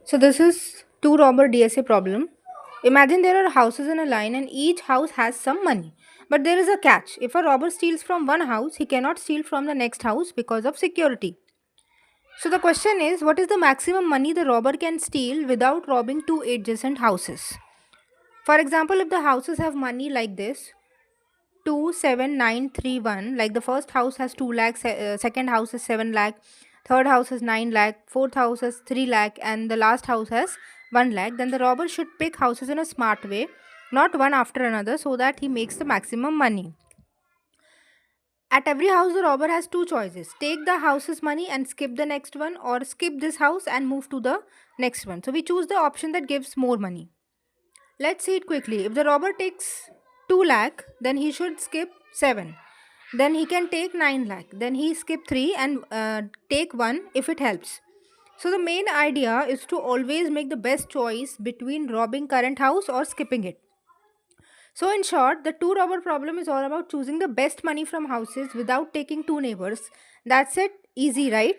So this is two robber DSA problem. Imagine there are houses in a line and each house has some money. But there is a catch. If a robber steals from one house, he cannot steal from the next house because of security. So the question is, what is the maximum money the robber can steal without robbing two adjacent houses? For example, if the houses have money like this, 27931, like the first house has 2 lakhs, second house is 7 lakh, third house is 9 lakh, fourth house is 3 lakh, and the last house has 1 lakh, then the robber should pick houses in a smart way, not one after another, so that he makes the maximum money. At every house, the robber has two choices: take the house's money and skip the next one, or skip this house and move to the next one. So we choose the option that gives more money. Let's see it quickly. If the robber takes 2 lakh, then he should skip 7. Then he can take 9 lakh. Then he skip 3 and take 1 if it helps. So the main idea is to always make the best choice between robbing current house or skipping it. So in short, the two robber problem is all about choosing the best money from houses without taking two neighbors. That's it. Easy, right?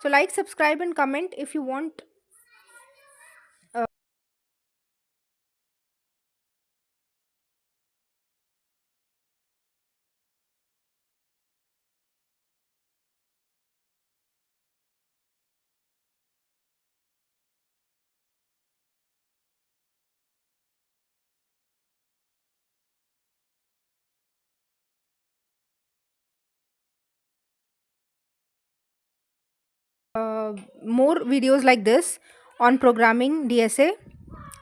So like, subscribe and comment if you want more videos like this on programming DSA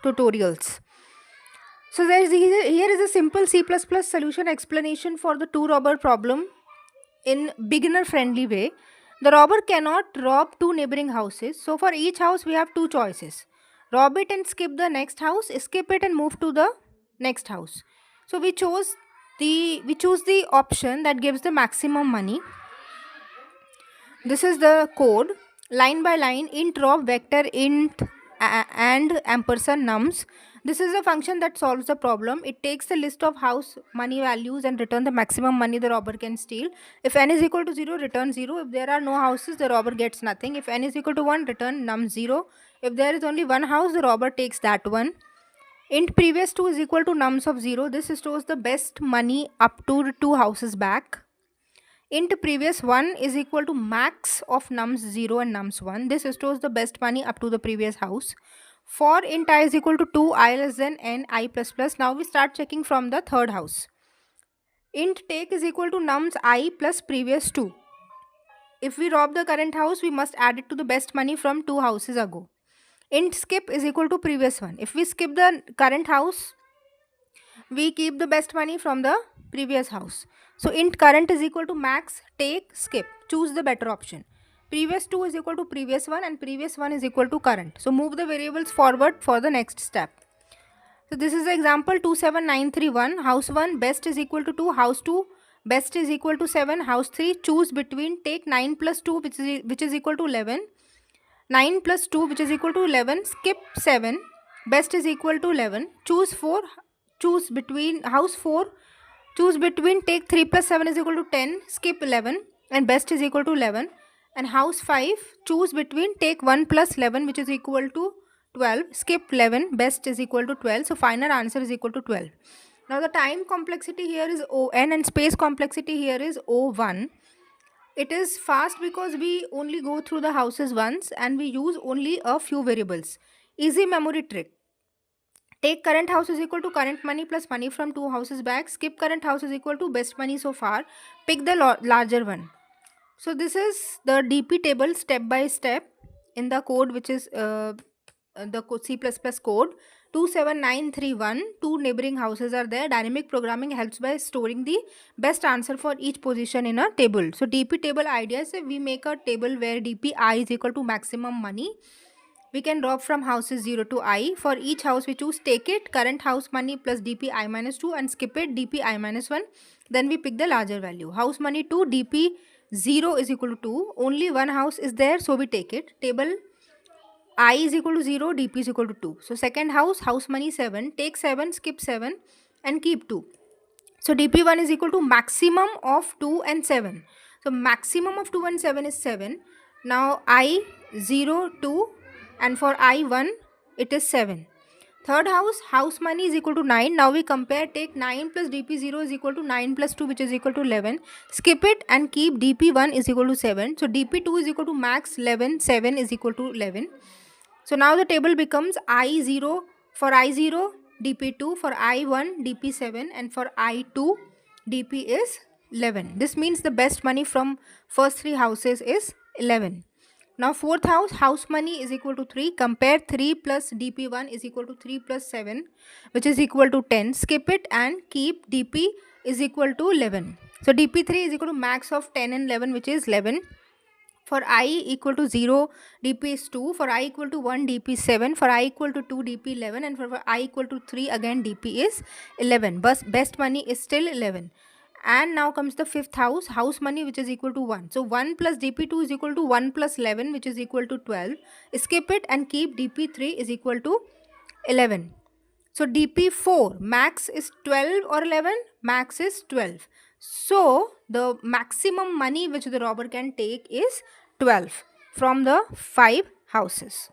tutorials. So here is a simple C++ solution explanation for the two robber problem in beginner friendly way. The robber cannot rob two neighboring houses. So for each house we have two choices: rob it and skip the next house, skip it and move to the next house. So we choose the option that gives the maximum money. This is the code. Line by line, int rob vector int and ampersand nums. This is a function that solves the problem. It takes the list of house money values and return the maximum money the robber can steal. If n is equal to 0, return 0. If there are no houses, the robber gets nothing. If n is equal to 1, return num 0. If there is only one house, the robber takes that one. Int previous 2 is equal to nums of 0. This stores the best money up to two houses back. Int previous 1 is equal to max of nums 0 and nums 1. This stores the best money up to the previous house. For int I is equal to 2, I less than n, I plus plus. Now we start checking from the third house. Int take is equal to nums I plus previous 2. If we rob the current house, we must add it to the best money from two houses ago. Int skip is equal to previous one. If we skip the current house, we keep the best money from the previous house. So int current is equal to max, take, skip. Choose the better option. Previous 2 is equal to previous 1 and previous 1 is equal to current. So move the variables forward for the next step. So this is the example 27931. House 1 best is equal to 2. House 2 best is equal to 7. House 3 choose between, take 9 plus 2 which is equal to 11. 9 plus 2 which is equal to 11. Skip 7. Best is equal to 11. Choose 4. Choose between house 4. Choose between, take 3 plus 7 is equal to 10. Skip 11 and best is equal to 11. And house 5. Choose between, take 1 plus 11 which is equal to 12. Skip 11. Best is equal to 12. So final answer is equal to 12. Now the time complexity here is O(n) and space complexity here is O(1). It is fast because we only go through the houses once and we use only a few variables. Easy memory trick. Take current house is equal to current money plus money from two houses back. Skip current house is equal to best money so far. Pick the larger one. So this is the DP table step by step in the code, which is the C++ code. 27931. Two neighboring houses are there. Dynamic programming helps by storing the best answer for each position in a table. So DP table idea is we make a table where DPI is equal to maximum money. We can drop from houses 0 to I. For each house we choose take it, current house money plus DPI minus 2, and skip it, DPI minus 1. Then we pick the larger value. House money 2, DP 0 is equal to 2. Only one house is there, so we take it. Table I is equal to 0, DP is equal to 2. So second house, house money 7. Take 7, skip 7 and keep 2. So DP1 is equal to maximum of 2 and 7. So maximum of 2 and 7 is 7. Now I 0, 2 and for I1 it is 7. Third house money is equal to 9. Now we compare, take 9 plus dp0 is equal to 9 plus 2, which is equal to 11. Skip it and keep dp1 is equal to 7. So dp2 is equal to max 11, 7 is equal to 11. So now the table becomes I0 for I0 dp2, for I1 dp7, and for I2 dp is 11. This means the best money from first three houses is 11. Now fourth house money is equal to 3. Compare 3 plus dp1 is equal to 3 plus 7, which is equal to 10. Skip it and keep dp is equal to 11. So dp3 is equal to max of 10 and 11, which is 11. For I equal to 0, dp is 2. For I equal to 1, dp is 7. For I equal to 2, dp 11. And for I equal to 3, again dp is 11. But best money is still 11. And now comes the fifth house money, which is equal to 1. So 1 plus dp2 is equal to 1 plus 11, which is equal to 12. Skip it and keep dp3 is equal to 11. So dp4 max is 12 or 11? Max is 12. So the maximum money which the robber can take is 12 from the 5 houses.